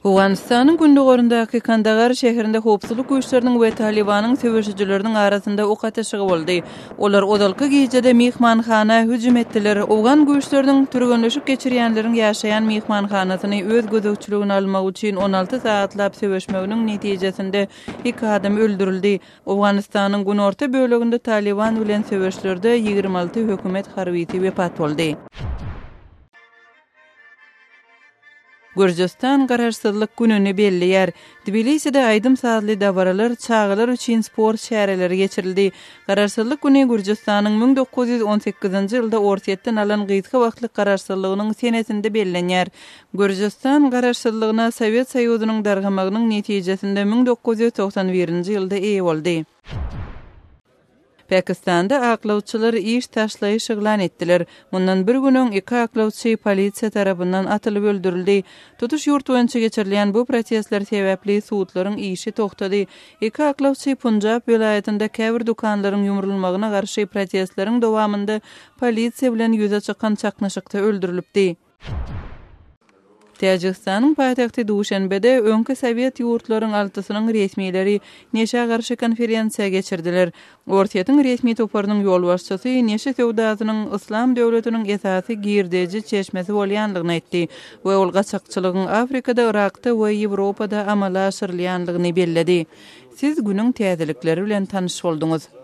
Awganistanyň gündügöründaky Kandahar şäherinde howpsuzlyk güýçleriniň we Talibanyň söwüşçüleriniň arasynda ok ateşigi boldy. Olar odalky gijede mehmanhana hüjüm etdiler. Awgan güýçleriniň türgenleşip geçirýänleriň ýaşaýan mehmanhanasyny öz gözegçiligine almak üçin 16 saatlap söwüşmeginiň netijesinde 2 adam öldürildi. Awganistanyň günorta böleginde Taliban bilen söwüşlerde 26 hökümet harbysy wepat boldy. Gürcistan gararsızlyk gününi belliýär. Tbiliside aýdym saatly dabaralar, çağılar üçin sport şähereleri geçirildi. Gararsızlyk güni Gürcistanyň 1918-nji ýylda ortatdan alan gyzgy wagtlyk gararsızlygynyň senesinde bellenýär. Gürcistan gararsızlygyna Sowet Soýuzynyň dargamagynyň netijesinde 1991-nji ýylda eýe boldy. Pakistanda aklawçylar iş taşlaýyş eglan etdiler. Mundan bir günüň 2 aklawçy polisiýa tarapyndan atylyp öldürildi. Tutuş ýurt boýunça geçirilen bu protestler sebäpli suwutlaryň işi togtady. 2 aklawçy Punjab welaýatynda käbir dukanlaryň ýumrulmagyna garşy protestleriň dowamında polisiýa bilen ýüze çykan çaknaşykda öldürilipdi. Täjikistanyň paýtagty Duşanbede öňki Sowet ýurtlaryň altysynyň resmileri neşe garşy konferensiýa geçirdiler. Ortaýatyň resmi toparynyň ýolbaşçysy neşe sowdasynyň Islam döwletiniň esasy girdeji çeşmesi bolýanlygyny aýtdy we ol gaçakçylygyň Afrikada, Irakda we Ýewropada amala aşyrylýanlygyny belledi. Siz günüň täzelikleri bilen tanyş boldunuz.